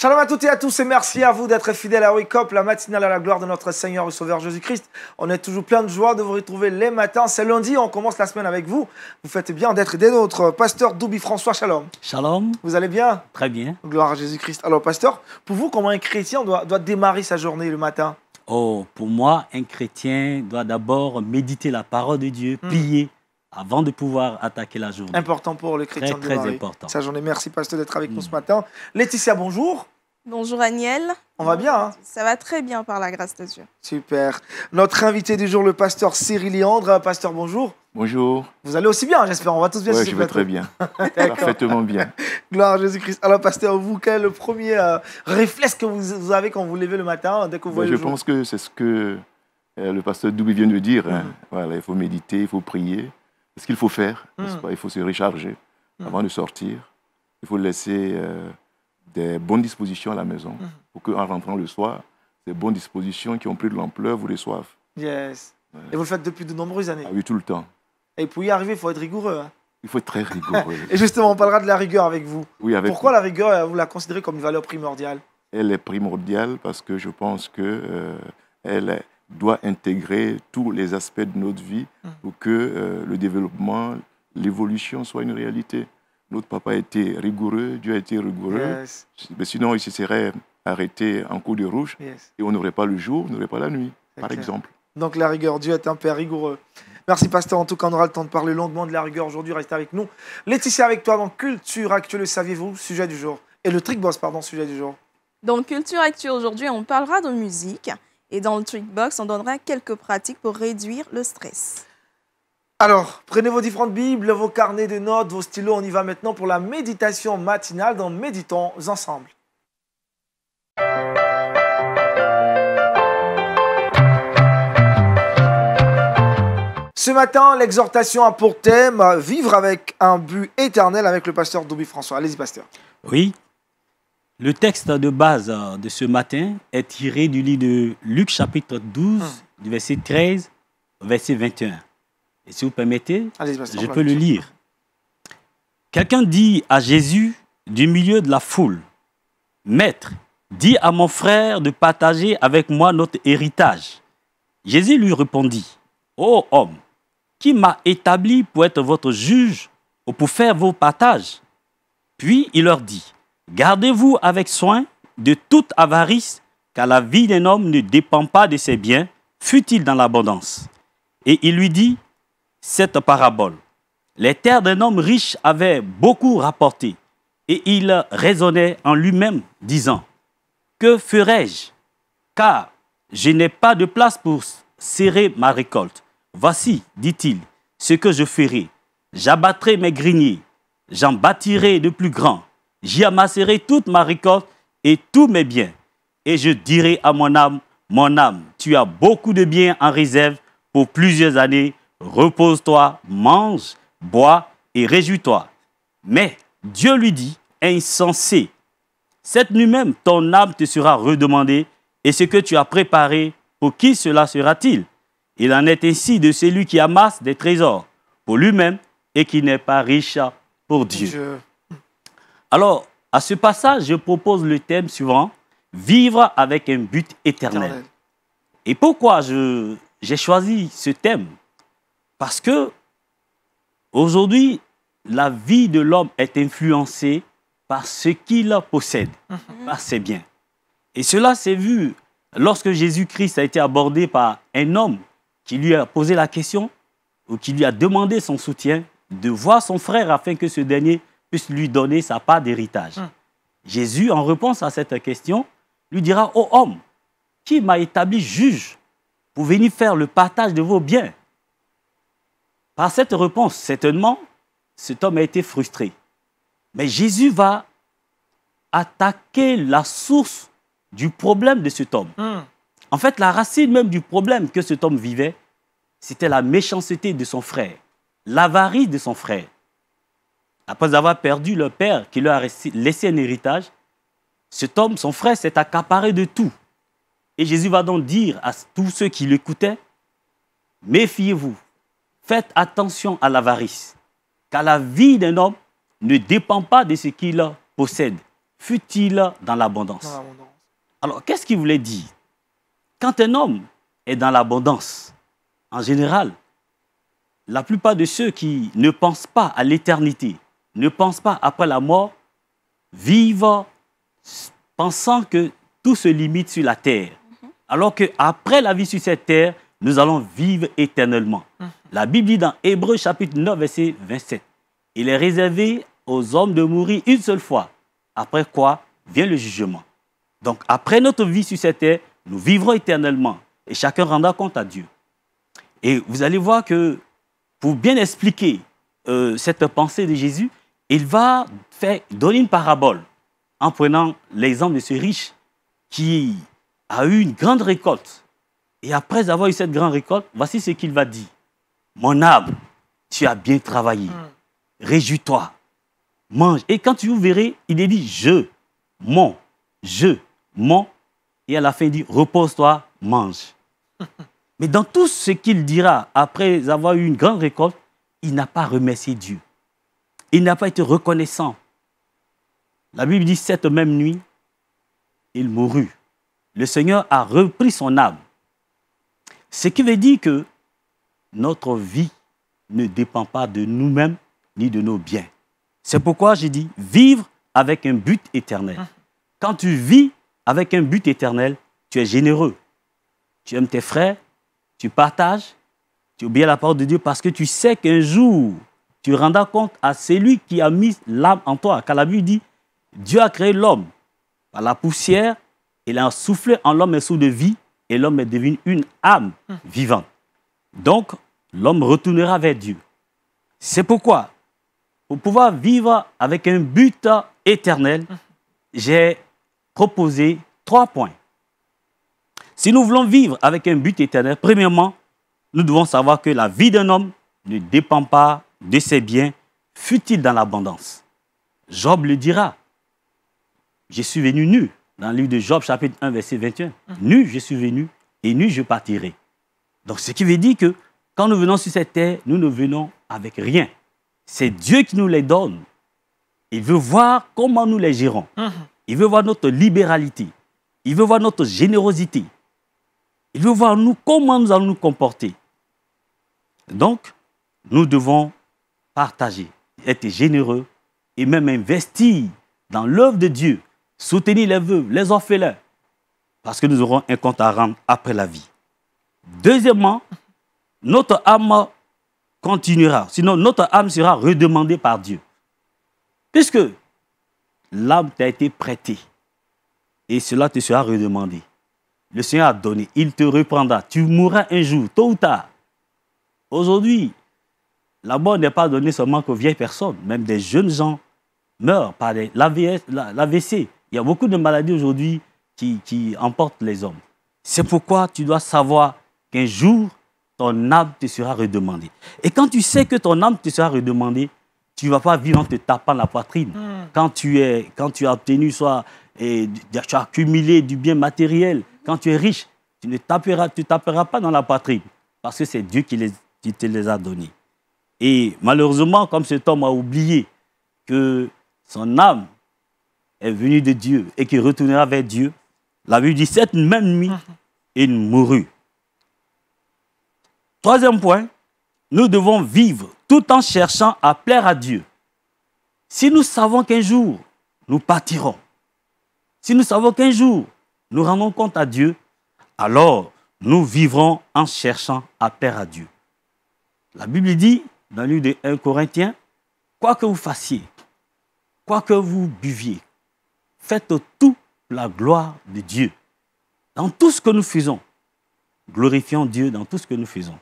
Shalom à toutes et à tous et merci à vous d'être fidèles à Wake Up, la matinale à la gloire de notre Seigneur et Sauveur Jésus-Christ. On est toujours plein de joie de vous retrouver les matins. C'est lundi, on commence la semaine avec vous. Vous faites bien d'être des nôtres. Pasteur Doubi François, shalom. Shalom. Vous allez bien? Très bien. Gloire à Jésus-Christ. Alors pasteur, pour vous, comment un chrétien doit démarrer sa journée le matin? Oh, pour moi, un chrétien doit d'abord méditer la parole de Dieu, prier, avant de pouvoir attaquer la journée. Important pour le chrétien de démarrer. Très important. Sa journée. Merci pasteur d'être avec nous ce matin. Laetitia, bonjour. Bonjour Aniel. On va bien, hein? Ça va très bien par la grâce de Dieu. Super. Notre invité du jour, le pasteur Cyril Léandre. Pasteur, bonjour. Bonjour. Vous allez aussi bien, j'espère. On va tous bien. Oui, je vais très bien. Parfaitement bien. Gloire à Jésus-Christ. Alors, pasteur, vous, quel est le premier réflexe que vous avez quand vous levez le matin, dès que vous voyez le jour? Je pense que c'est ce que le pasteur Doubi vient de dire. Hein. Voilà, il faut méditer, il faut prier. C'est ce qu'il faut faire, n'est-ce pas? Il faut se recharger avant de sortir. Il faut laisser des bonnes dispositions à la maison pour qu'en rentrant le soir, ces bonnes dispositions qui ont pris de l'ampleur vous reçoivent. Yes. Ouais. Et vous le faites depuis de nombreuses années? Ah oui, tout le temps. Et pour y arriver, il faut être rigoureux. Hein? Il faut être très rigoureux. Et justement, on parlera de la rigueur avec vous. Oui, avec Pourquoi la rigueur, vous la considérez comme une valeur primordiale? Elle est primordiale parce que je pense qu'elle doit intégrer tous les aspects de notre vie pour que le développement, l'évolution soit une réalité. Notre papa a été rigoureux, Dieu a été rigoureux. Yes. Mais sinon, il se serait arrêté en cours de rouge et on n'aurait pas le jour, on n'aurait pas la nuit, par exemple. Donc la rigueur, Dieu est un père rigoureux. Merci pasteur, en tout cas on aura le temps de parler longuement de la rigueur aujourd'hui, restez avec nous. Laetitia avec toi dans Culture Actuelle, le saviez-vous, sujet du jour. Et le Trick Boss, pardon, sujet du jour. Dans Culture Actuelle aujourd'hui, on parlera de musique et dans le Trick Box, on donnera quelques pratiques pour réduire le stress. Alors, prenez vos différentes Bibles, vos carnets de notes, vos stylos, on y va maintenant pour la méditation matinale dans Méditons ensemble. Ce matin, l'exhortation a pour thème « Vivre avec un but éternel » avec le pasteur Doubi François. Allez-y, pasteur. Oui. Le texte de base de ce matin est tiré du livre de Luc chapitre 12, du verset 13 au verset 21. Et si vous permettez, je peux le lire. Quelqu'un dit à Jésus du milieu de la foule, « Maître, dis à mon frère de partager avec moi notre héritage. » Jésus lui répondit, « Ô homme, qui m'a établi pour être votre juge ou pour faire vos partages? » Puis il leur dit, « Gardez-vous avec soin de toute avarice, car la vie d'un homme ne dépend pas de ses biens, fût-il dans l'abondance. » Et il lui dit cette parabole. Les terres d'un homme riche avaient beaucoup rapporté, et il raisonnait en lui-même, disant, « Que ferai-je? Car je n'ai pas de place pour serrer ma récolte. Voici, dit-il, ce que je ferai. J'abattrai mes greniers, j'en bâtirai de plus grands, j'y amasserai toute ma récolte et tous mes biens. Et je dirai à mon âme, tu as beaucoup de biens en réserve pour plusieurs années. Repose-toi, mange, bois et réjouis-toi. » Mais Dieu lui dit, « Insensé, cette nuit même ton âme te sera redemandée, et ce que tu as préparé, pour qui cela sera-t-il? Il en est ainsi de celui qui amasse des trésors pour lui-même et qui n'est pas riche pour Dieu. » Alors, à ce passage, je propose le thème suivant, vivre avec un but éternel. Et pourquoi j'ai choisi ce thème? Parce que aujourd'hui, la vie de l'homme est influencée par ce qu'il possède, par ses biens. Et cela s'est vu lorsque Jésus-Christ a été abordé par un homme qui lui a posé la question ou qui lui a demandé son soutien de voir son frère afin que ce dernier puisse lui donner sa part d'héritage. Jésus, en réponse à cette question, lui dira, « Ô homme, qui m'a établi juge pour venir faire le partage de vos biens? » Par cette réponse, certainement, cet homme a été frustré. Mais Jésus va attaquer la source du problème de cet homme. En fait, la racine même du problème que cet homme vivait, c'était la méchanceté de son frère, l'avarie de son frère. Après avoir perdu le père qui lui a laissé un héritage, cet homme, son frère, s'est accaparé de tout. Et Jésus va donc dire à tous ceux qui l'écoutaient, « Méfiez-vous. Faites attention à l'avarice, car la vie d'un homme ne dépend pas de ce qu'il possède, fut-il dans l'abondance. Alors, qu'est-ce qu'il voulait dire? Quand un homme est dans l'abondance, en général, la plupart de ceux qui ne pensent pas à l'éternité, ne pensent pas après la mort, vivent pensant que tout se limite sur la terre. Alors qu'après la vie sur cette terre, nous allons vivre éternellement. La Bible dit dans Hébreux chapitre 9, verset 27, « Il est réservé aux hommes de mourir une seule fois, après quoi vient le jugement. » Donc, après notre vie sur cette terre, nous vivrons éternellement et chacun rendra compte à Dieu. Et vous allez voir que pour bien expliquer cette pensée de Jésus, il va donner une parabole en prenant l'exemple de ce riche qui a eu une grande récolte. Et après avoir eu cette grande récolte, voici ce qu'il va dire. « Mon âme, tu as bien travaillé. Réjouis-toi. Mange. » Et quand tu verras, il est dit « je, mon. » Et à la fin, il dit « repose-toi, mange. » Mais dans tout ce qu'il dira après avoir eu une grande récolte, il n'a pas remercié Dieu. Il n'a pas été reconnaissant. La Bible dit, cette même nuit, il mourut. Le Seigneur a repris son âme. Ce qui veut dire que notre vie ne dépend pas de nous-mêmes ni de nos biens. C'est pourquoi j'ai dit vivre avec un but éternel. Quand tu vis avec un but éternel, tu es généreux. Tu aimes tes frères, tu partages, tu obéis à la parole de Dieu parce que tu sais qu'un jour, tu rendras compte à celui qui a mis l'âme en toi. Car la Bible dit, Dieu a créé l'homme par la poussière, il a soufflé en l'homme un souffle de vie et l'homme est devenu une âme vivante. Donc, l'homme retournera vers Dieu. C'est pourquoi, pour pouvoir vivre avec un but éternel, j'ai proposé 3 points. Si nous voulons vivre avec un but éternel, premièrement, nous devons savoir que la vie d'un homme ne dépend pas de ses biens, fut-il dans l'abondance. Job le dira. Je suis venu nu, dans le livre de Job, chapitre 1, verset 21. Nu, je suis venu, et nu, je partirai. Donc, ce qui veut dire que quand nous venons sur cette terre, nous ne venons avec rien. C'est Dieu qui nous les donne. Il veut voir comment nous les gérons. Il veut voir notre libéralité. Il veut voir notre générosité. Il veut voir comment nous allons nous comporter. Donc, nous devons partager, être généreux et même investir dans l'œuvre de Dieu, soutenir les veuves, les orphelins, parce que nous aurons un compte à rendre après la vie. Deuxièmement, notre âme continuera, sinon notre âme sera redemandée par Dieu. Puisque l'âme t'a été prêtée et cela te sera redemandé. Le Seigneur a donné, il te reprendra. Tu mourras un jour, tôt ou tard. Aujourd'hui, la mort n'est pas donnée seulement qu'aux vieilles personnes. Même des jeunes gens meurent par l'AVC. Il y a beaucoup de maladies aujourd'hui qui emportent les hommes. C'est pourquoi tu dois savoir qu'un jour, ton âme te sera redemandée. Et quand tu sais que ton âme te sera redemandée, tu ne vas pas vivre en te tapant la poitrine. Quand tu as obtenu, tu as accumulé du bien matériel, quand tu es riche, tu ne taperas pas dans la poitrine parce que c'est Dieu qui te les a donnés. Et malheureusement, comme cet homme a oublié que son âme est venue de Dieu et qu'il retournera vers Dieu, la Bible dit cette même nuit, il mourut. Troisième point, nous devons vivre tout en cherchant à plaire à Dieu. Si nous savons qu'un jour, nous partirons, si nous savons qu'un jour, nous rendons compte à Dieu, alors nous vivrons en cherchant à plaire à Dieu. La Bible dit, dans le livre de 1 Corinthiens, quoi que vous fassiez, quoi que vous buviez, faites tout pour la gloire de Dieu. Dans tout ce que nous faisons, glorifions Dieu dans tout ce que nous faisons.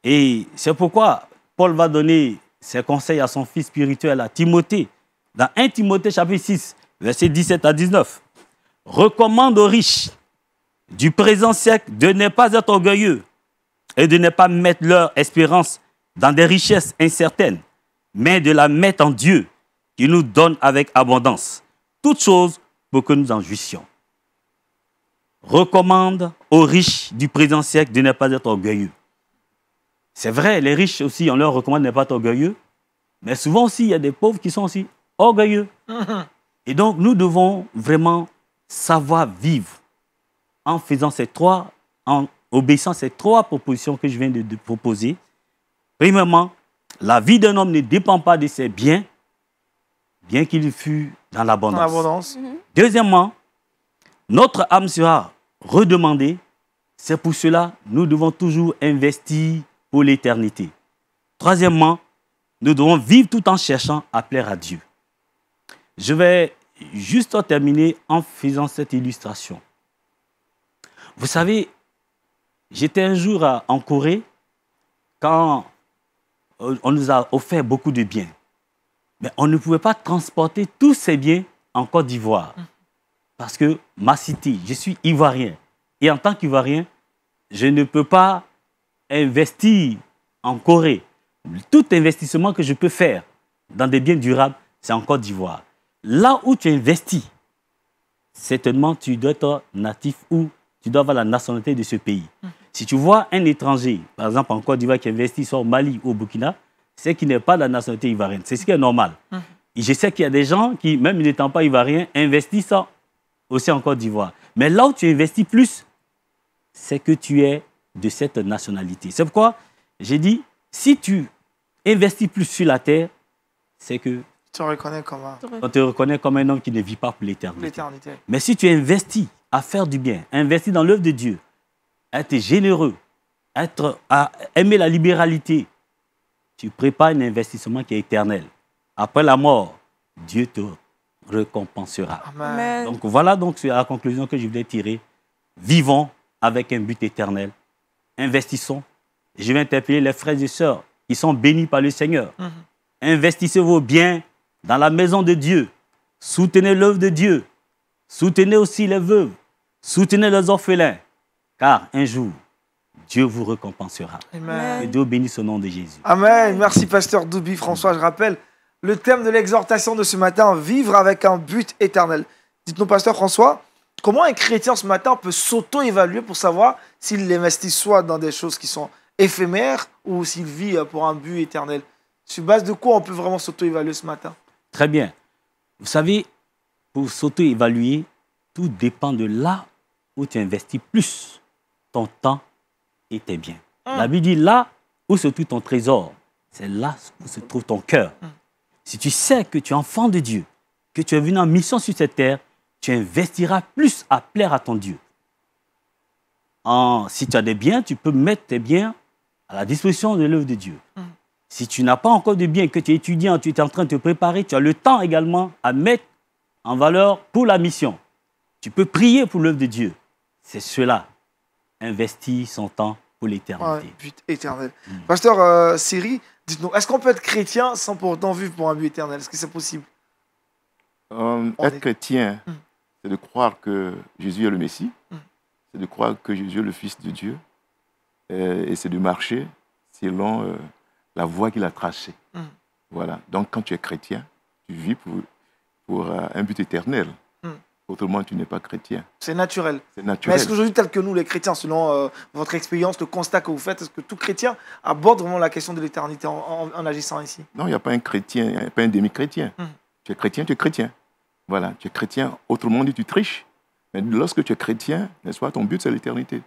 Et c'est pourquoi Paul va donner ses conseils à son fils spirituel, à Timothée, dans 1 Timothée chapitre 6, versets 17 à 19. Recommande aux riches du présent siècle de ne pas être orgueilleux et de ne pas mettre leur espérance dans des richesses incertaines, mais de la mettre en Dieu qui nous donne avec abondance toutes choses pour que nous en jouissions. Recommande aux riches du présent siècle de ne pas être orgueilleux. C'est vrai, les riches aussi, on leur recommande de ne pas être orgueilleux, mais souvent aussi, il y a des pauvres qui sont aussi orgueilleux. Et donc, nous devons vraiment savoir vivre en faisant en obéissant ces trois propositions que je viens de proposer. Premièrement, la vie d'un homme ne dépend pas de ses biens, bien qu'il fût dans l'abondance. Deuxièmement, notre âme sera redemandée. C'est pour cela que nous devons toujours investir pour l'éternité. Troisièmement, nous devons vivre tout en cherchant à plaire à Dieu. Je vais juste terminer en faisant cette illustration. Vous savez, j'étais un jour en Corée quand on nous a offert beaucoup de biens. Mais on ne pouvait pas transporter tous ces biens en Côte d'Ivoire. Parce que ma cité, je suis ivoirien. Et en tant qu'Ivoirien, je ne peux pas investir en Corée. Tout investissement que je peux faire dans des biens durables, c'est en Côte d'Ivoire. Là où tu investis, certainement tu dois être natif ou tu dois avoir la nationalité de ce pays. Si tu vois un étranger, par exemple en Côte d'Ivoire, qui investit soit au Mali ou au Burkina, c'est qu'il n'est pas de la nationalité ivoirienne. C'est ce qui est normal. Et je sais qu'il y a des gens qui, même n'étant pas ivoiriens, investissent aussi en Côte d'Ivoire. Mais là où tu investis plus, c'est que tu es de cette nationalité. C'est pourquoi j'ai dit, si tu investis plus sur la terre, c'est que on te reconnaît comme un homme qui ne vit pas pour l'éternité. Mais si tu investis à faire du bien, investis dans l'œuvre de Dieu, à être généreux, à aimer la libéralité, tu prépares un investissement qui est éternel. Après la mort, Dieu te récompensera. Amen. Donc voilà donc la conclusion que je voulais tirer. Vivons avec un but éternel. Investissons. Je vais interpeller les frères et sœurs qui sont bénis par le Seigneur. Investissez vos biens dans la maison de Dieu. Soutenez l'œuvre de Dieu. Soutenez aussi les veuves. Soutenez les orphelins. Car un jour, Dieu vous récompensera. Amen. Que Dieu bénisse au nom de Jésus. Amen. Merci, pasteur Doubi. François, je rappelle le thème de l'exhortation de ce matin, vivre avec un but éternel. Dites-nous, pasteur François, comment un chrétien ce matin peut s'auto-évaluer pour savoir s'il investit soit dans des choses qui sont éphémères ou s'il vit pour un but éternel? Sur base de quoi on peut vraiment s'auto-évaluer ce matin? Très bien. Vous savez, pour s'auto-évaluer, tout dépend de là où tu investis plus ton temps et tes biens. La Bible dit là où se trouve ton trésor, c'est là où se trouve ton cœur. Si tu sais que tu es enfant de Dieu, que tu es venu en mission sur cette terre, tu investiras plus à plaire à ton Dieu. Si tu as des biens, tu peux mettre tes biens à la disposition de l'œuvre de Dieu. Si tu n'as pas encore de biens, que tu es étudiant, tu es en train de te préparer, tu as le temps également à mettre en valeur pour la mission. Tu peux prier pour l'œuvre de Dieu. C'est cela, investir son temps pour l'éternité. Ouais, but éternel. Pasteur Siri, dites-nous, est-ce qu'on peut être chrétien sans pour autant vivre pour un but éternel? Est-ce que c'est possible? Être chrétien, c'est de croire que Jésus est le Messie, c'est de croire que Jésus est le Fils de Dieu, et c'est de marcher selon la voie qu'il a tracée. Voilà. Donc, quand tu es chrétien, tu vis pour un but éternel. Autrement, tu n'es pas chrétien. C'est naturel. C'est naturel. Mais est-ce qu'aujourd'hui, tel que nous, les chrétiens, selon votre expérience, le constat que vous faites, est-ce que tout chrétien aborde vraiment la question de l'éternité en agissant ici? Non, il n'y a pas un chrétien, il n'y a pas un demi-chrétien. Tu es chrétien, tu es chrétien. Voilà, tu es chrétien. Autrement dit, tu triches. Mais lorsque tu es chrétien, n'est-ce pas, ton but, c'est l'éternité.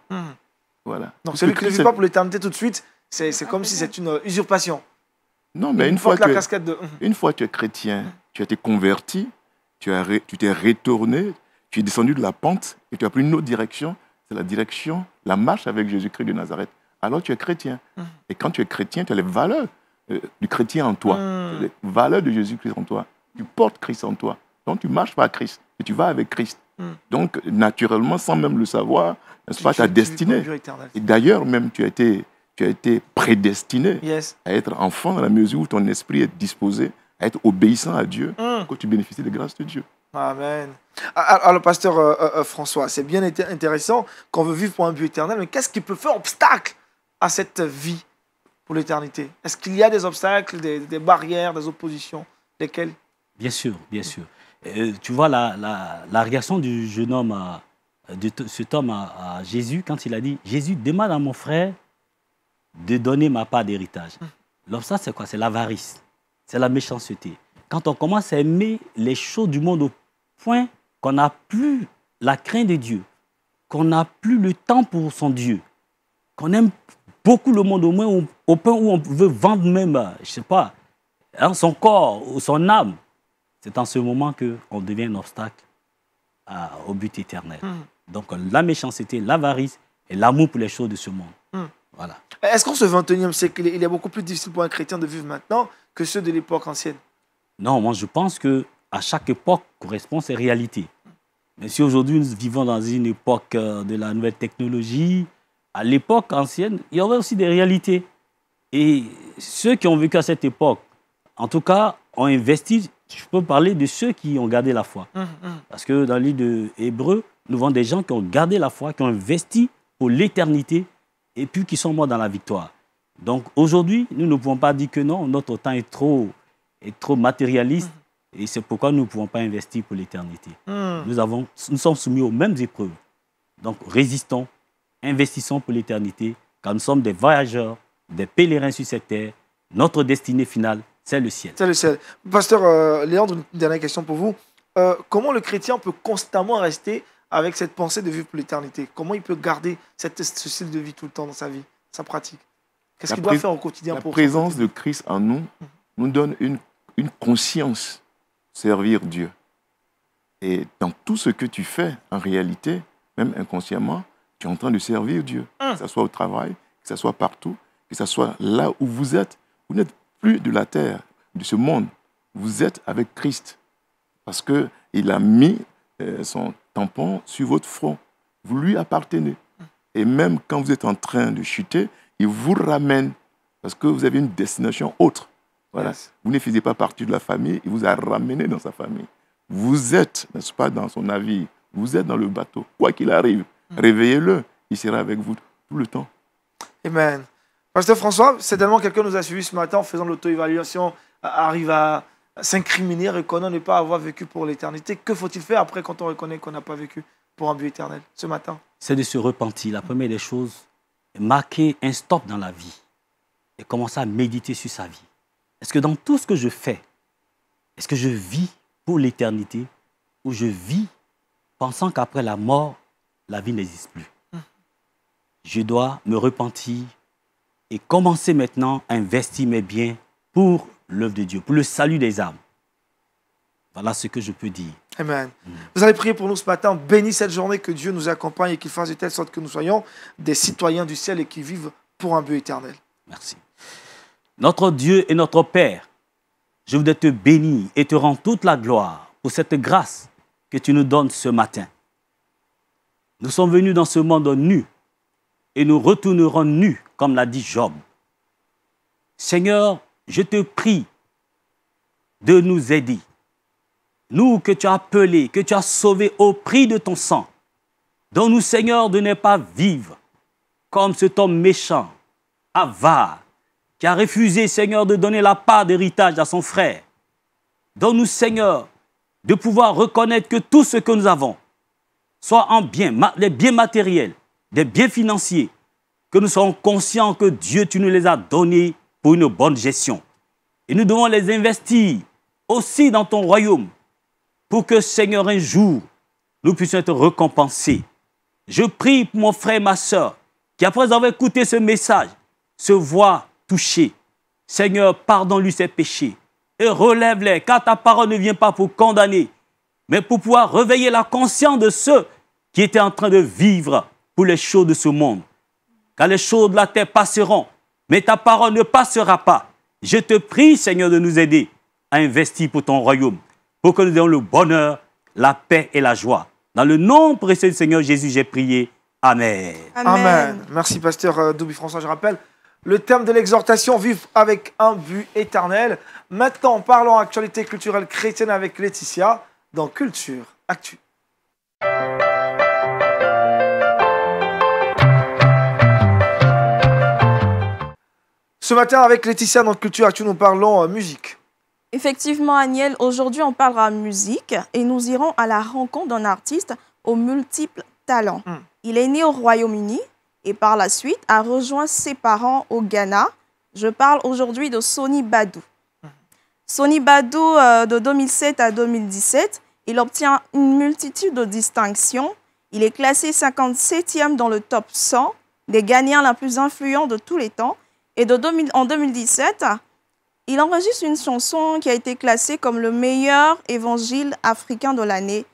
Voilà. Donc, celui qui ne vit pas pour l'éternité tout de suite, c'est comme si c'est une usurpation. Non, mais une fois que tu es chrétien, tu as été converti, tu t'es retourné, tu es descendu de la pente et tu as pris une autre direction. C'est la direction, la marche avec Jésus-Christ de Nazareth. Alors tu es chrétien. Et quand tu es chrétien, tu as les valeurs du chrétien en toi. Les valeurs de Jésus-Christ en toi. Tu portes Christ en toi. Donc tu marches par Christ et tu vas avec Christ. Donc naturellement, sans même le savoir, n'est-ce pas, ta destinée. Et d'ailleurs, même tu as été prédestiné à être enfant dans la mesure où ton esprit est disposé à être obéissant à Dieu, que tu bénéficies des grâces de Dieu. Amen. Alors, pasteur François, c'est bien intéressant qu'on veut vivre pour un but éternel, mais qu'est-ce qui peut faire obstacle à cette vie pour l'éternité? Est-ce qu'il y a des obstacles, des barrières, des oppositions? Lesquelles? Bien sûr, bien sûr. Tu vois la réaction du jeune homme, de cet homme à Jésus, quand il a dit, Jésus, demande à mon frère de donner ma part d'héritage. L'obstacle, c'est quoi? C'est l'avarice. C'est la méchanceté. Quand on commence à aimer les choses du monde point qu'on n'a plus la crainte de Dieu, qu'on n'a plus le temps pour son Dieu, qu'on aime beaucoup le monde, au moins au point où on veut vendre même, je ne sais pas, hein, son corps ou son âme. C'est en ce moment qu'on devient un obstacle au but éternel. Donc la méchanceté, l'avarice et l'amour pour les choses de ce monde. Voilà. Est-ce qu'en ce 21e siècle, il est beaucoup plus difficile pour un chrétien de vivre maintenant que ceux de l'époque ancienne? Non, moi je pense qu'à chaque époque correspond ses réalités. Mais si aujourd'hui nous vivons dans une époque de la nouvelle technologie, à l'époque ancienne, il y avait aussi des réalités. Et ceux qui ont vécu à cette époque, en tout cas, ont investi. Je peux parler de ceux qui ont gardé la foi. Parce que dans le livre de Hébreux, nous voyons des gens qui ont gardé la foi, qui ont investi pour l'éternité et puis qui sont morts dans la victoire. Donc aujourd'hui, nous ne pouvons pas dire que non, notre temps est trop matérialiste et c'est pourquoi nous ne pouvons pas investir pour l'éternité. Nous sommes soumis aux mêmes épreuves. Donc résistons, investissons pour l'éternité, car nous sommes des voyageurs, des pèlerins sur cette terre. Notre destinée finale, c'est le ciel. C'est le ciel. Pasteur Léandre, une dernière question pour vous. Comment le chrétien peut constamment rester avec cette pensée de vivre pour l'éternité? Comment il peut garder ce style de vie tout le temps dans sa vie, sa pratique? Qu'est-ce qu'il doit faire au quotidien pour... La présence de Christ en nous nous donne une conscience de servir Dieu. Et dans tout ce que tu fais, en réalité, même inconsciemment, tu es en train de servir Dieu. Que ce soit au travail, que ce soit partout, que ce soit là où vous êtes. Vous n'êtes plus de la terre, de ce monde. Vous êtes avec Christ. Parce qu'il a mis son tampon sur votre front. Vous lui appartenez. Et même quand vous êtes en train de chuter, il vous ramène parce que vous avez une destination autre. Voilà. Yes. Vous ne faisiez pas partie de la famille, il vous a ramené dans sa famille. Vous êtes, n'est-ce pas, dans son navire. Vous êtes dans le bateau. Quoi qu'il arrive, réveillez-le. Il sera avec vous tout le temps. Amen. Pasteur François, certainement quelqu'un nous a suivi ce matin en faisant l'auto-évaluation, arrive à s'incriminer, reconnaît ne pas avoir vécu pour l'éternité. Que faut-il faire après quand on reconnaît qu'on n'a pas vécu pour un but éternel ce matin? C'est de se repentir. La première des choses, marquer un stop dans la vie et commencer à méditer sur sa vie. Est-ce que dans tout ce que je fais, est-ce que je vis pour l'éternité ou je vis pensant qu'après la mort, la vie n'existe plus? Je dois me repentir et commencer maintenant à investir mes biens pour l'œuvre de Dieu, pour le salut des âmes. Voilà ce que je peux dire. Amen. Vous allez prier pour nous ce matin. Bénis cette journée, que Dieu nous accompagne et qu'il fasse de telle sorte que nous soyons des citoyens du ciel et qui vivent pour un but éternel. Merci. Notre Dieu et notre Père, je voudrais te bénir et te rendre toute la gloire pour cette grâce que tu nous donnes ce matin. Nous sommes venus dans ce monde nus et nous retournerons nus, comme l'a dit Job. Seigneur, je te prie de nous aider. Nous que tu as appelés, que tu as sauvés au prix de ton sang. Donne-nous, Seigneur, de ne pas vivre comme cet homme méchant, avare, qui a refusé, Seigneur, de donner la part d'héritage à son frère. Donne-nous, Seigneur, de pouvoir reconnaître que tout ce que nous avons, soit en biens, les biens matériels, des biens financiers, que nous soyons conscients que Dieu, tu nous les as donnés pour une bonne gestion. Et nous devons les investir aussi dans ton royaume pour que, Seigneur, un jour, nous puissions être récompensés. Je prie pour mon frère et ma soeur qui, après avoir écouté ce message, se voient touchés. Seigneur, pardonne-lui ses péchés et relève-les, car ta parole ne vient pas pour condamner, mais pour pouvoir réveiller la conscience de ceux qui étaient en train de vivre pour les choses de ce monde. Car les choses de la terre passeront, mais ta parole ne passera pas. Je te prie, Seigneur, de nous aider à investir pour ton royaume, pour que nous ayons le bonheur, la paix et la joie. Dans le nom précieux du Seigneur Jésus, j'ai prié. Amen. Amen. Merci, pasteur Doubi François. Je rappelle le terme de l'exhortation, vivre avec un but éternel. Maintenant, parlons actualité culturelle chrétienne avec Laetitia dans Culture Actu. Ce matin, avec Laetitia dans Culture Actu, nous parlons musique. Effectivement, Aniel, aujourd'hui, on parlera musique et nous irons à la rencontre d'un artiste aux multiples talents. Il est né au Royaume-Uni et par la suite a rejoint ses parents au Ghana. Je parle aujourd'hui de Sonny Badou. Sonny Badou, de 2007 à 2017, Il obtient une multitude de distinctions. Il est classé 57e dans le top 100 des gagnants les plus influents de tous les temps. Et en 2017, il enregistre une chanson qui a été classée comme le meilleur évangile africain de l'année.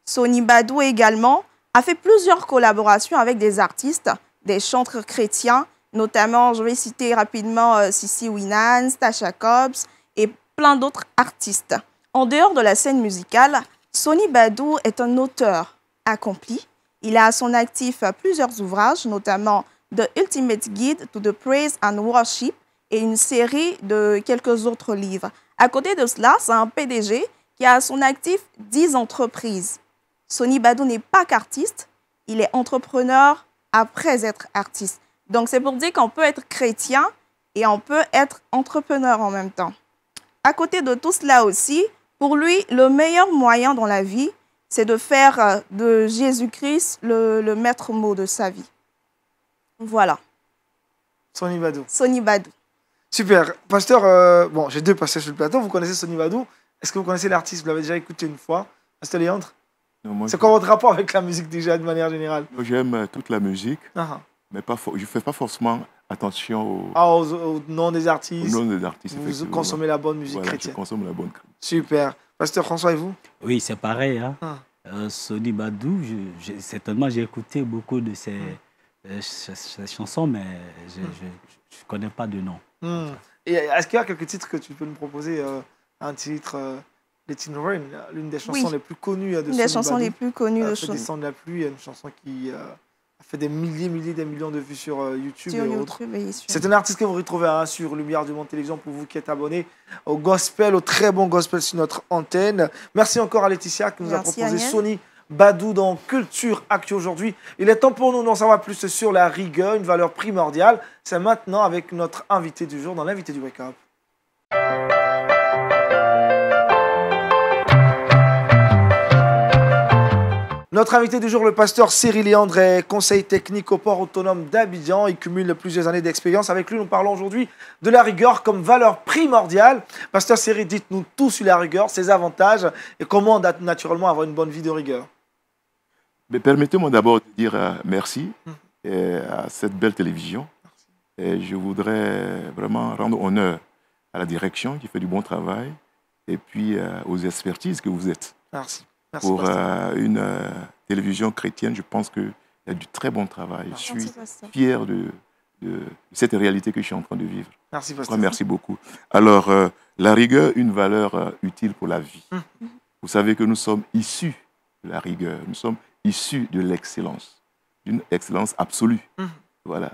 Sony Badou également a fait plusieurs collaborations avec des artistes, des chanteurs chrétiens, notamment, je vais citer rapidement Sissi Winans, Tasha Cobbs et plein d'autres artistes. En dehors de la scène musicale, Sony Badou est un auteur accompli. Il a à son actif plusieurs ouvrages, notamment The Ultimate Guide to the Praise and Worship et une série de quelques autres livres. À côté de cela, c'est un PDG qui a à son actif 10 entreprises. Sony Badou n'est pas qu'artiste, il est entrepreneur après être artiste. Donc, c'est pour dire qu'on peut être chrétien et on peut être entrepreneur en même temps. À côté de tout cela aussi, pour lui, le meilleur moyen dans la vie, c'est de faire de Jésus-Christ le maître mot de sa vie. Voilà. Sony Badou. Sony Badou. Super. Pasteur, bon, j'ai deux pasteurs sur le plateau. Vous connaissez Sony Badou. Est-ce que vous connaissez l'artiste? Vous l'avez déjà écouté une fois? Pasteur Léandre? C'est quoi votre rapport avec la musique déjà de manière générale? J'aime toute la musique, mais je ne fais pas forcément attention au nom des artistes. Au nom des artistes. Vous consommez la bonne musique chrétienne. Je consomme la bonne. Super. Pasteur François, et vous? Oui, c'est pareil. Hein. Sony Badou, certainement j'ai écouté beaucoup de ses chansons, mais je ne connais pas de nom. Et est-ce qu'il y a quelques titres que tu peux nous proposer? Un titre, Let It Rain, l'une des chansons les plus connues de Sony Badou. Une des chansons les plus connues de Sony. Descendre la pluie, une chanson qui a fait des millions de vues sur YouTube et autres. C'est un artiste que vous retrouvez sur Lumière du Monde Télévision pour vous qui êtes abonnés au gospel, au très bon gospel sur notre antenne. Merci encore à Laetitia qui nous a proposé Sony Badou dans Culture Actu aujourd'hui. Il est temps pour nous d'en savoir plus sur la rigueur, une valeur primordiale. C'est maintenant avec notre invité du jour dans l'invité du Wake Up. Notre invité du jour, le pasteur Cyril Léandre, est conseiller technique au port autonome d'Abidjan. Il cumule plusieurs années d'expérience. Avec lui, nous parlons aujourd'hui de la rigueur comme valeur primordiale. Pasteur Cyril, dites-nous tout sur la rigueur, ses avantages et comment naturellement avoir une bonne vie de rigueur. Permettez-moi d'abord de dire merci à cette belle télévision. Et je voudrais vraiment rendre honneur à la direction qui fait du bon travail et puis aux expertises que vous êtes. Merci. Pour une télévision chrétienne, je pense qu'il y a du très bon travail. Je suis fier de cette réalité que je suis en train de vivre. Merci, pasteur. Merci beaucoup. Alors, la rigueur, une valeur utile pour la vie. Vous savez que nous sommes issus de la rigueur. Nous sommes issus de l'excellence, d'une excellence absolue. Voilà.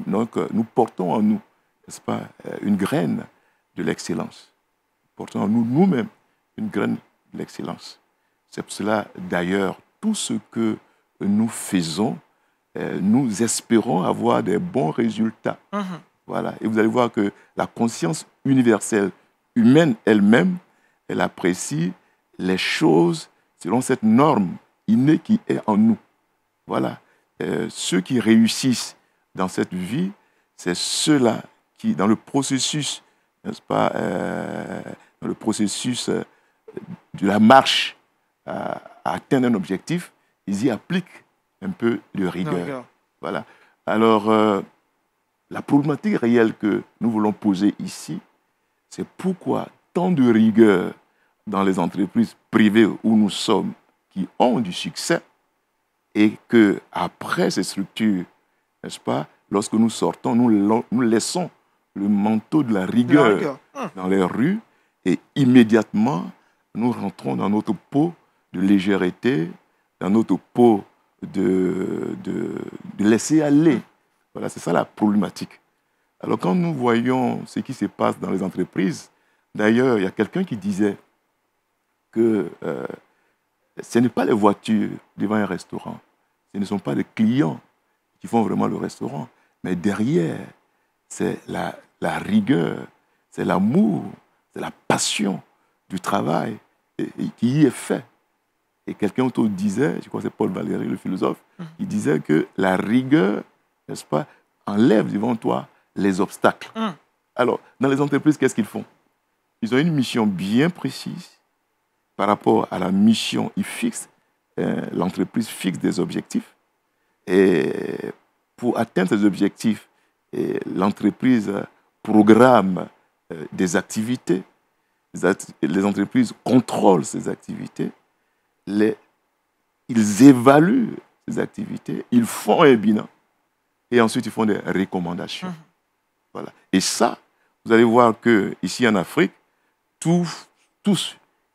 Donc, nous portons en nous, n'est-ce pas, une graine de l'excellence. Nous portons en nous, nous-mêmes, une graine de l'excellence. C'est pour cela, d'ailleurs, tout ce que nous faisons, nous espérons avoir des bons résultats. Voilà. Et vous allez voir que la conscience universelle humaine elle-même, elle apprécie les choses selon cette norme innée qui est en nous. Voilà. Ceux qui réussissent dans cette vie, c'est ceux-là qui, dans le processus, n'est-ce pas, dans le processus de la marche à atteindre un objectif, ils y appliquent un peu de rigueur. Voilà. Alors, la problématique réelle que nous voulons poser ici, c'est pourquoi tant de rigueur dans les entreprises privées où nous sommes, qui ont du succès, et qu'après ces structures, n'est-ce pas, lorsque nous sortons, nous laissons le manteau de la rigueur dans les rues, et immédiatement, nous rentrons dans notre peau de légèreté, dans notre peau de laisser aller. Voilà, c'est ça la problématique. Alors quand nous voyons ce qui se passe dans les entreprises, d'ailleurs, il y a quelqu'un qui disait que ce n'est pas les voitures devant un restaurant, ce ne sont pas les clients qui font vraiment le restaurant, mais derrière, c'est la rigueur, c'est l'amour, c'est la passion du travail qui y est fait. Et quelqu'un autour disait, je crois que c'est Paul Valéry, le philosophe, qui disait que la rigueur, n'est-ce pas, enlève devant toi les obstacles. Alors, dans les entreprises, qu'est-ce qu'ils font? Ils ont une mission bien précise. par rapport à la mission, l'entreprise fixe des objectifs. Et pour atteindre ces objectifs, l'entreprise programme des activités. Les entreprises contrôlent ces activités. Ils évaluent ces activités. Ils font un bilan. Et ensuite, ils font des recommandations. Voilà. Et ça, vous allez voir qu'ici en Afrique, tous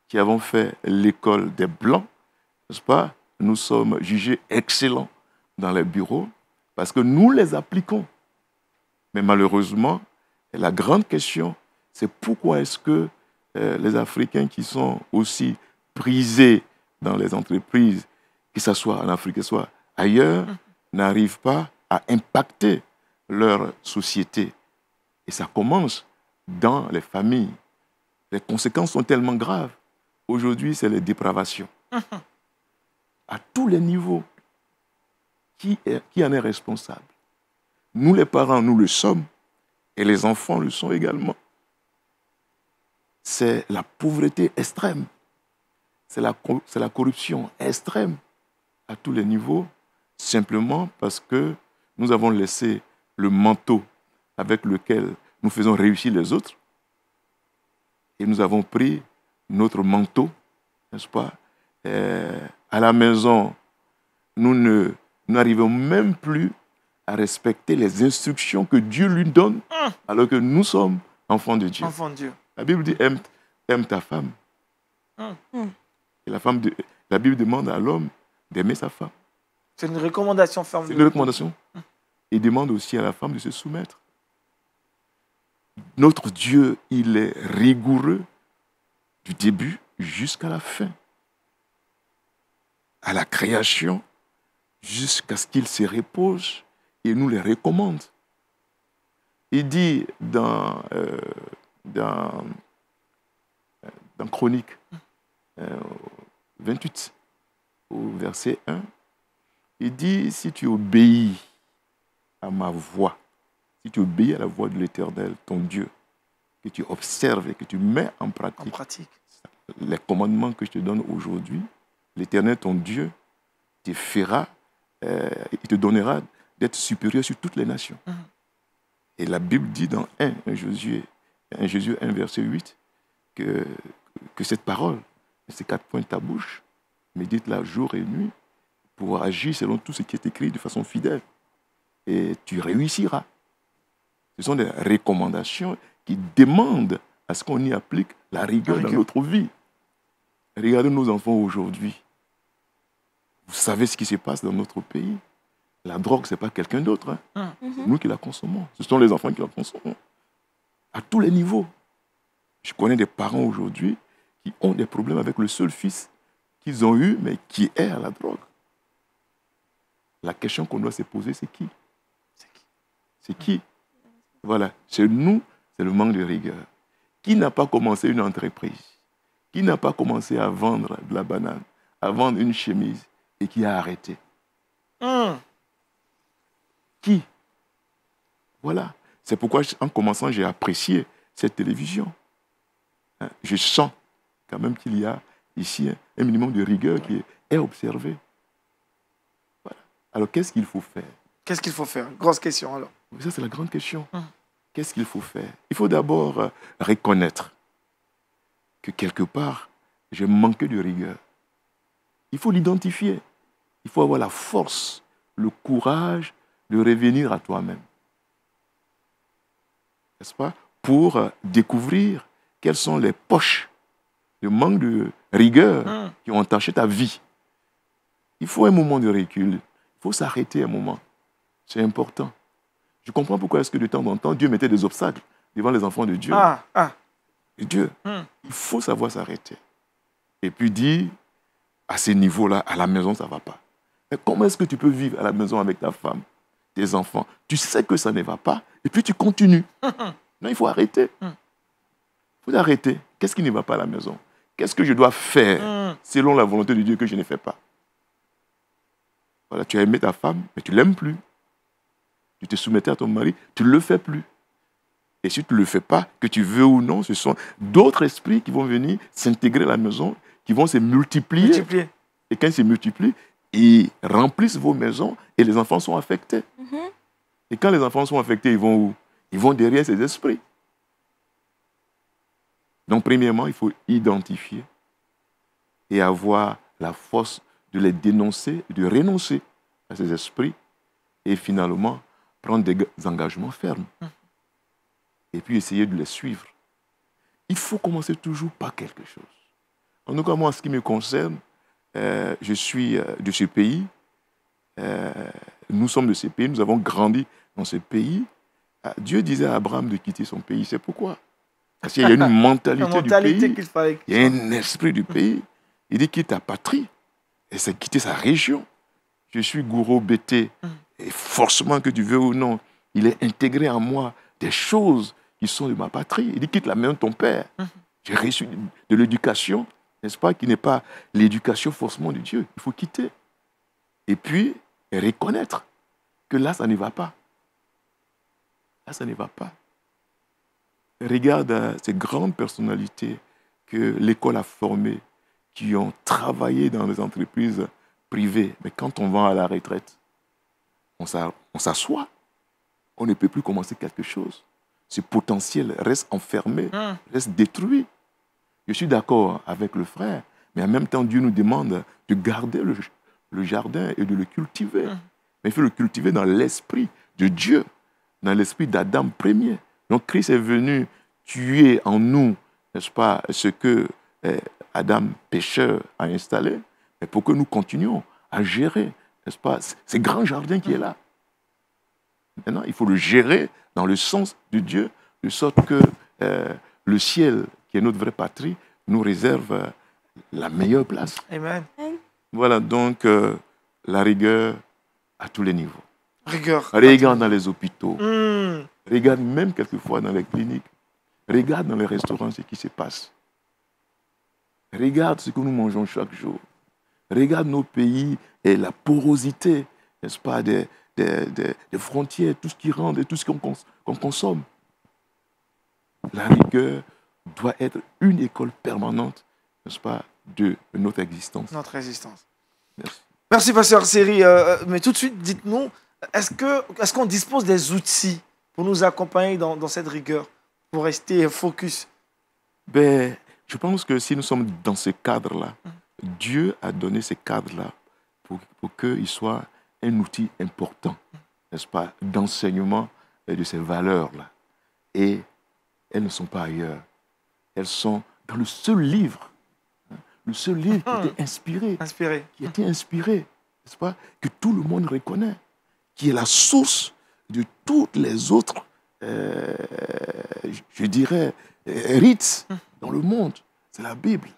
qui avons fait l'école des Blancs, n'est-ce pas, nous sommes jugés excellents dans les bureaux parce que nous les appliquons. Mais malheureusement, la grande question, c'est pourquoi est-ce que les Africains qui sont aussi prisés dans les entreprises, que ce soit en Afrique, que ce soit ailleurs, n'arrivent pas à impacter leur société. Et ça commence dans les familles. Les conséquences sont tellement graves. Aujourd'hui, c'est les dépravations. À tous les niveaux. Qui en est responsable? Nous, les parents, nous le sommes. Et les enfants le sont également. C'est la pauvreté extrême. C'est la corruption extrême à tous les niveaux, simplement parce que nous avons laissé le manteau avec lequel nous faisons réussir les autres et nous avons pris notre manteau, n'est-ce pas? À la maison, nous n'arrivons même plus à respecter les instructions que Dieu lui donne, alors que nous sommes enfants de Dieu. Enfants de Dieu. La Bible dit aime ta femme. Et la Bible demande à l'homme d'aimer sa femme. C'est une recommandation ferme. C'est une recommandation. Il demande aussi à la femme de se soumettre. Notre Dieu, il est rigoureux du début jusqu'à la fin. À la création, jusqu'à ce qu'il se repose et nous les recommande. Il dit dans Chronique 28, au verset 1, il dit, si tu obéis à ma voix, si tu obéis à la voix de l'Éternel, ton Dieu, que tu observes et que tu mets en pratique les commandements que je te donne aujourd'hui, l'Éternel, ton Dieu, te fera, il te donnera d'être supérieur sur toutes les nations. Et la Bible dit dans 1 Josué 1, verset 8, que cette parole, ces 4 points de ta bouche, médite-la jour et nuit pour agir selon tout ce qui est écrit de façon fidèle. Et tu réussiras. Ce sont des recommandations qui demandent à ce qu'on y applique la rigueur dans notre vie. Regardez nos enfants aujourd'hui. Vous savez ce qui se passe dans notre pays. La drogue, ce n'est pas quelqu'un d'autre. C'est nous qui la consommons. Ce sont les enfants qui la consomment. À tous les niveaux. Je connais des parents aujourd'hui qui ont des problèmes avec le seul fils qu'ils ont eu, mais qui est à la drogue. La question qu'on doit se poser, c'est qui? C'est qui? Voilà, c'est nous, c'est le manque de rigueur. Qui n'a pas commencé une entreprise? Qui n'a pas commencé à vendre de la banane, à vendre une chemise et qui a arrêté? Qui? Voilà. C'est pourquoi, en commençant, j'ai apprécié cette télévision. Je sens quand même qu'il y a ici un minimum de rigueur qui est observé. Voilà. Alors, qu'est-ce qu'il faut faire? Qu'est-ce qu'il faut faire? Grosse question, alors. Ça, c'est la grande question. Qu'est-ce qu'il faut faire? Il faut d'abord reconnaître que quelque part, j'ai manqué de rigueur. Il faut l'identifier. Il faut avoir la force, le courage de revenir à toi-même. N'est-ce pas? Pour découvrir quelles sont les poches de manque de rigueur qui ont entaché ta vie. Il faut un moment de recul. Il faut s'arrêter un moment. C'est important. Je comprends pourquoi est-ce que de temps en temps, Dieu mettait des obstacles devant les enfants de Dieu. Et Dieu, il faut savoir s'arrêter. Et puis dire, à ces niveaux-là, à la maison, ça ne va pas. Mais comment est-ce que tu peux vivre à la maison avec ta femme, tes enfants? Tu sais que ça ne va pas, et puis tu continues. Non, il faut arrêter. Il faut arrêter. Qu'est-ce qui ne va pas à la maison? Qu'est-ce que je dois faire selon la volonté de Dieu que je ne fais pas? Voilà, tu as aimé ta femme, mais tu ne l'aimes plus. Tu te soumettais à ton mari, tu ne le fais plus. Et si tu ne le fais pas, que tu veux ou non, ce sont d'autres esprits qui vont venir s'intégrer à la maison, qui vont se multiplier. Et quand ils se multiplient, ils remplissent vos maisons et les enfants sont affectés. Et quand les enfants sont affectés, ils vont où? Ils vont derrière ces esprits. Donc, premièrement, il faut identifier et avoir la force de les dénoncer, de renoncer à ces esprits et finalement prendre des engagements fermes. Et puis essayer de les suivre. Il faut commencer toujours par quelque chose. En tout cas, moi, en ce qui me concerne, je suis de ce pays. Nous sommes de ce pays, nous avons grandi dans ce pays. Dieu disait à Abraham de quitter son pays. C'est pourquoi? Parce qu'il y a une mentalité du pays. Il y a un esprit du pays. Il dit quitte ta patrie. Et c'est quitter sa région. Je suis Gouro Bété. Et forcément, que tu veux ou non, il est intégré en moi des choses qui sont de ma patrie. Il dit quitte la maison de ton père. J'ai reçu de l'éducation, n'est-ce pas, qui n'est pas l'éducation forcément de Dieu. Il faut quitter. Et puis, reconnaître que là, ça ne va pas. Là, ça ne va pas. Regarde ces grandes personnalités que l'école a formées, qui ont travaillé dans les entreprises privées. Mais quand on va à la retraite, on s'assoit. On ne peut plus commencer quelque chose. Ce potentiel reste enfermé, reste détruit. Je suis d'accord avec le frère, mais en même temps, Dieu nous demande de garder le jardin et de le cultiver. Mais il faut le cultiver dans l'esprit de Dieu, dans l'esprit d'Adam premier. Donc Christ est venu tuer en nous, n'est-ce pas, ce que Adam pécheur a installé, mais pour que nous continuions à gérer, n'est-ce pas, ce grand jardin qui est là. Maintenant, il faut le gérer dans le sens de Dieu, de sorte que le ciel, qui est notre vraie patrie, nous réserve la meilleure place. Amen. Voilà, donc la rigueur à tous les niveaux. Rigueur. Regarde dans les hôpitaux. Regarde même quelquefois dans les cliniques. Regarde dans les restaurants ce qui se passe. Regarde ce que nous mangeons chaque jour. Regarde nos pays et la porosité, n'est-ce pas, des frontières, tout ce qui rentre et tout ce qu'on consomme. La rigueur doit être une école permanente, n'est-ce pas, de notre existence. Notre existence. Merci. Merci, pasteur Seri. Mais tout de suite, dites-nous, est-ce qu'on dispose des outils pour nous accompagner dans cette rigueur, pour rester focus? Ben, je pense que si nous sommes dans ce cadre-là, Dieu a donné ce cadre-là pour qu'il soit un outil important, n'est-ce pas, d'enseignement de ces valeurs-là. Et elles ne sont pas ailleurs. Elles sont dans le seul livre qui était inspiré, n'est-ce pas, que tout le monde reconnaît, qui est la source de toutes les autres, je dirais, rites dans le monde. C'est la Bible.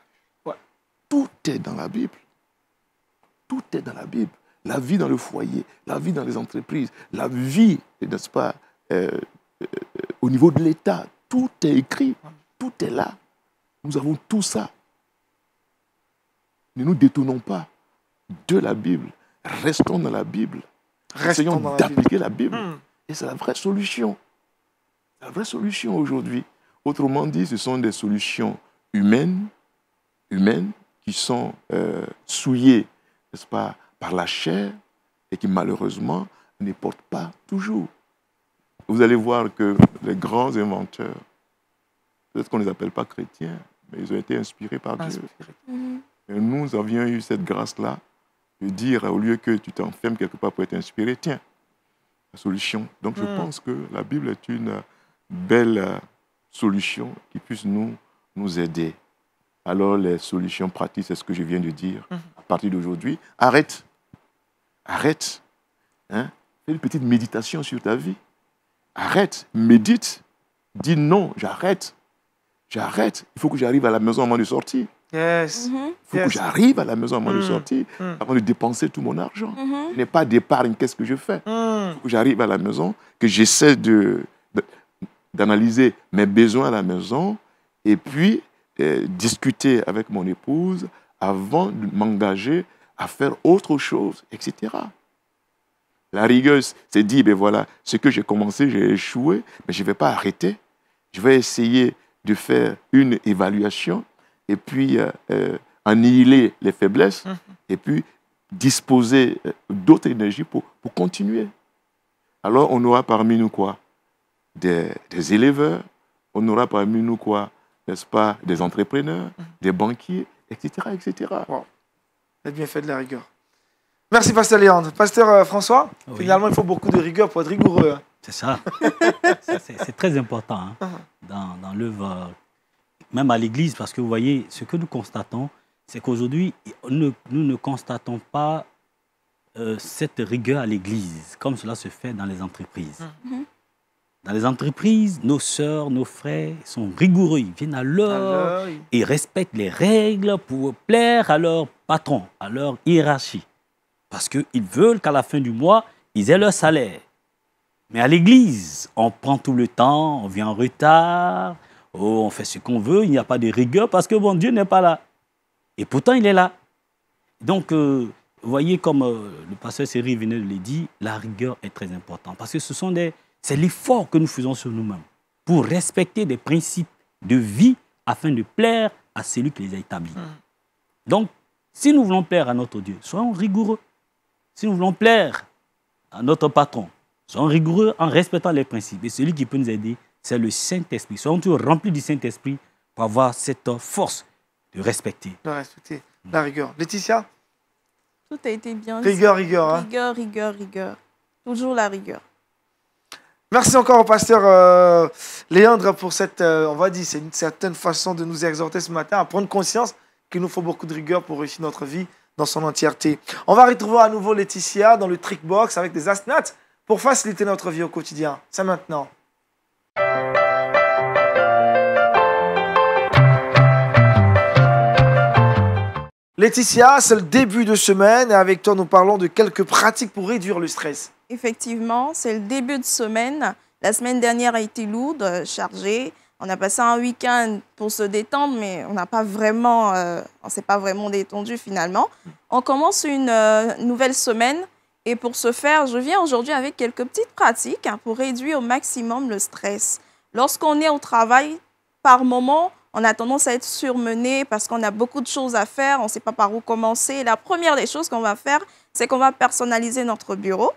Ouais. Tout est dans la Bible. Tout est dans la Bible. La vie dans le foyer, la vie dans les entreprises, la vie, n'est-ce pas, au niveau de l'État. Tout est écrit. Tout est là. Nous avons tout ça. Ne nous détournons pas de la Bible. Restons dans la Bible. Essayons d'appliquer la Bible. Et c'est la vraie solution. La vraie solution aujourd'hui. Autrement dit, ce sont des solutions humaines qui sont souillées, n'est-ce pas, par la chair et qui malheureusement ne portent pas toujours. Vous allez voir que les grands inventeurs, peut-être qu'on ne les appelle pas chrétiens, mais ils ont été inspirés par Dieu. Et nous avions eu cette grâce-là de dire, au lieu que tu t'enfermes quelque part pour être inspiré, tiens, la solution. Donc je pense que la Bible est une belle solution qui puisse nous aider. Alors les solutions pratiques, c'est ce que je viens de dire. À partir d'aujourd'hui, arrête. Hein? Fais une petite méditation sur ta vie. Arrête, médite. Dis non, j'arrête. Il faut que j'arrive à la maison avant de sortir. Yes. Il faut que j'arrive à la maison avant de sortir, avant de dépenser tout mon argent. Je n'ai pas d'épargne, qu'est-ce que je fais? Il faut que j'arrive à la maison, que j'essaie d'analyser mes besoins à la maison et puis discuter avec mon épouse avant de m'engager à faire autre chose, etc. La rigueur, c'est dire, ben voilà, ce que j'ai commencé, j'ai échoué, mais je ne vais pas arrêter. Je vais essayer de faire une évaluation et puis, annihiler les faiblesses et puis disposer d'autres énergies pour continuer. Alors, on aura parmi nous quoi? Des éleveurs, on aura parmi nous quoi? N'est-ce pas? Des entrepreneurs, des banquiers, etc. etc. Wow. Vous avez bien fait de la rigueur. Merci, Pasteur Léandre. Pasteur François, finalement, il faut beaucoup de rigueur pour être rigoureux. Hein. C'est ça. C'est très important hein, dans l'œuvre, même à l'Église, parce que vous voyez, ce que nous constatons, c'est qu'aujourd'hui, nous ne constatons pas cette rigueur à l'Église, comme cela se fait dans les entreprises. Dans les entreprises, nos sœurs, nos frères sont rigoureux. Ils viennent à l'heure et respectent les règles pour plaire à leur patron, à leur hiérarchie. Parce qu'ils veulent qu'à la fin du mois, ils aient leur salaire. Mais à l'église, on prend tout le temps, on vient en retard, on fait ce qu'on veut, il n'y a pas de rigueur parce que bon, Dieu n'est pas là. Et pourtant, il est là. Donc, vous voyez, comme le pasteur Séry venait de le dire, la rigueur est très importante. Parce que c'est l'effort que nous faisons sur nous-mêmes pour respecter des principes de vie afin de plaire à celui qui les a établis. Donc, si nous voulons plaire à notre Dieu, soyons rigoureux. Si nous voulons plaire à notre patron, soyons rigoureux en respectant les principes. Et celui qui peut nous aider, c'est le Saint-Esprit. Soyons toujours remplis du Saint-Esprit pour avoir cette force de respecter. De respecter la rigueur. Laetitia? Tout a été bien. Rigueur, rigueur. Hein? Rigueur, rigueur, rigueur. Toujours la rigueur. Merci encore au pasteur Léandre pour cette, on va dire, c'est une certaine façon de nous exhorter ce matin à prendre conscience qu'il nous faut beaucoup de rigueur pour réussir notre vie dans son entièreté. On va retrouver à nouveau Laetitia dans le trick box avec des asnates pour faciliter notre vie au quotidien. C'est maintenant. Laetitia, c'est le début de semaine et avec toi, nous parlons de quelques pratiques pour réduire le stress. Effectivement, c'est le début de semaine. La semaine dernière a été lourde, chargée. On a passé un week-end pour se détendre, mais on s'est pas vraiment détendu finalement. On commence une nouvelle semaine et pour ce faire, je viens aujourd'hui avec quelques petites pratiques pour réduire au maximum le stress. Lorsqu'on est au travail, par moment, on a tendance à être surmené parce qu'on a beaucoup de choses à faire, on ne sait pas par où commencer. La première des choses qu'on va faire, c'est qu'on va personnaliser notre bureau.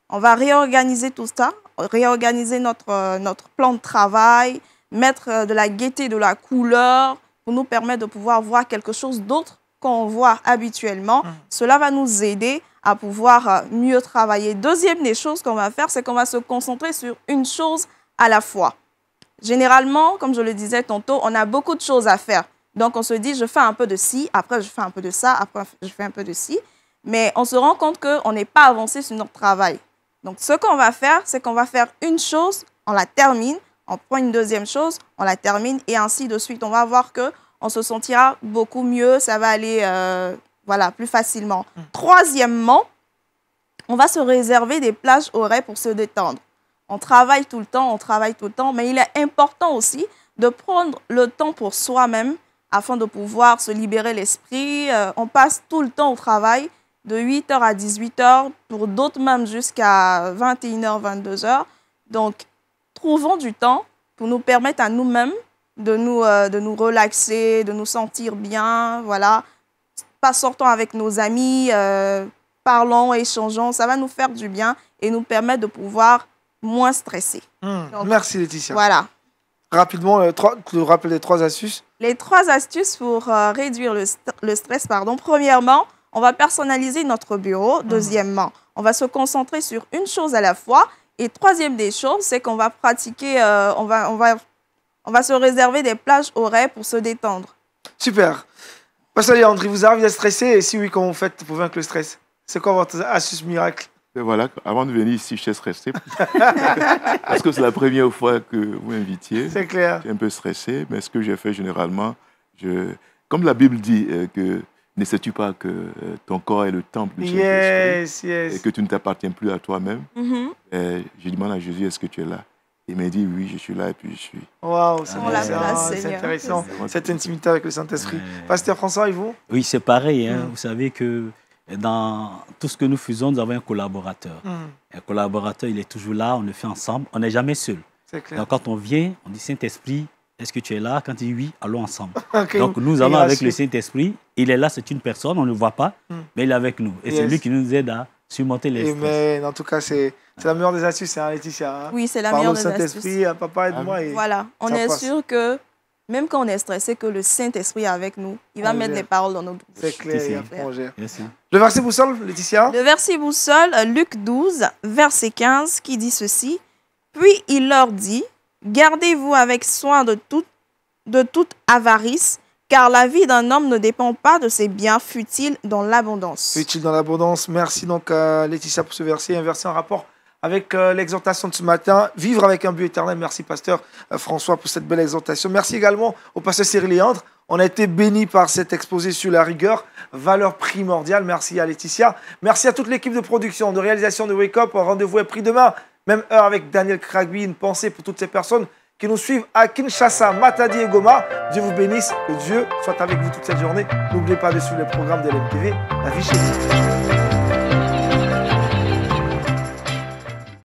On va réorganiser tout ça, réorganiser notre plan de travail, mettre de la gaieté, de la couleur pour nous permettre de pouvoir voir quelque chose d'autre qu'on voit habituellement. Cela va nous aider à pouvoir mieux travailler. Deuxième des choses qu'on va faire, c'est qu'on va se concentrer sur une chose à la fois. Généralement, comme je le disais tantôt, on a beaucoup de choses à faire. Donc, on se dit, je fais un peu de ci, après je fais un peu de ça, après je fais un peu de ci. Mais on se rend compte qu'on n'est pas avancé sur notre travail. Donc, ce qu'on va faire, c'est qu'on va faire une chose, on la termine, on prend une deuxième chose, on la termine et ainsi de suite. On va voir qu'on se sentira beaucoup mieux, ça va aller plus facilement. Troisièmement, on va se réserver des plages horaires pour se détendre. On travaille tout le temps, mais il est important aussi de prendre le temps pour soi-même afin de pouvoir se libérer l'esprit. On passe tout le temps au travail, de 8h à 18h, pour d'autres même jusqu'à 21h, 22h. Donc, trouvons du temps pour nous permettre à nous-mêmes de nous relaxer, de nous sentir bien, voilà. Pas sortons avec nos amis, parlons, échangeons, ça va nous faire du bien et nous permettre de pouvoir moins stresser. Donc, merci Laetitia. Voilà. Rapidement, tu nous rappelles les 3 astuces? Les 3 astuces pour réduire le stress, pardon. Premièrement, on va personnaliser notre bureau. Deuxièmement, on va se concentrer sur une chose à la fois. Et troisième des choses, c'est qu'on va pratiquer, on va se réserver des plages horaires pour se détendre. Super. Pasteur Léandre, vous arrive d'être stressé? Et si oui, comment vous faites pour vaincre le stress? C'est quoi votre astuce miracle? Et voilà, avant de venir ici, je suis stressé. Parce que c'est la première fois que vous m'invitiez. C'est clair. Je suis un peu stressé, mais ce que j'ai fait généralement, comme la Bible dit que ne sais-tu pas que ton corps est le temple du Saint-Esprit et que tu ne t'appartiens plus à toi-même. Je demande à Jésus, est-ce que tu es là? Il m'a dit, oui, je suis là et puis je suis. Waouh, c'est intéressant, cette intimité avec le Saint-Esprit. Pasteur François, et vous? Oui, c'est pareil. Hein. Vous savez que dans tout ce que nous faisons, nous avons un collaborateur. Un collaborateur, il est toujours là, on le fait ensemble, on n'est jamais seul. C'est clair. Donc, quand on vient, on dit, Saint-Esprit, est-ce que tu es là? Quand il dit oui, allons ensemble. Okay. Donc nous allons avec le Saint-Esprit. Il est là, c'est une personne, on ne le voit pas, mais il est avec nous. Et c'est lui qui nous aide à surmonter les stress. Mais en tout cas, c'est la meilleure des astuces, hein, Laetitia. Hein. Oui, c'est la meilleure des astuces. Saint-Esprit, papa, aide-moi. Voilà, on est sûr que même quand on est stressé, que le Saint-Esprit est avec nous, il va mettre les paroles dans notre bouche. C'est clair, il y a un projet. Yes, hein. Le verset boussole, Laetitia? Le verset boussole, Luc 12, verset 15, qui dit ceci. Puis il leur dit, gardez-vous avec soin de toute avarice, car la vie d'un homme ne dépend pas de ses biens futiles dans l'abondance. Futiles dans l'abondance. Merci donc Laetitia pour ce verset. Un verset en rapport avec l'exhortation de ce matin, vivre avec un but éternel. Merci pasteur François pour cette belle exhortation. Merci également au pasteur Cyril Léandre. On a été bénis par cet exposé sur la rigueur, valeur primordiale. Merci à Laetitia. Merci à toute l'équipe de production, de réalisation de Wake Up. Rendez-vous est pris demain, même heure avec Daniel Kragby. Une pensée pour toutes ces personnes qui nous suivent à Kinshasa, Matadi et Goma. Dieu vous bénisse, que Dieu soit avec vous toute cette journée. N'oubliez pas de suivre le programme de l'MTV, La vie chez vous.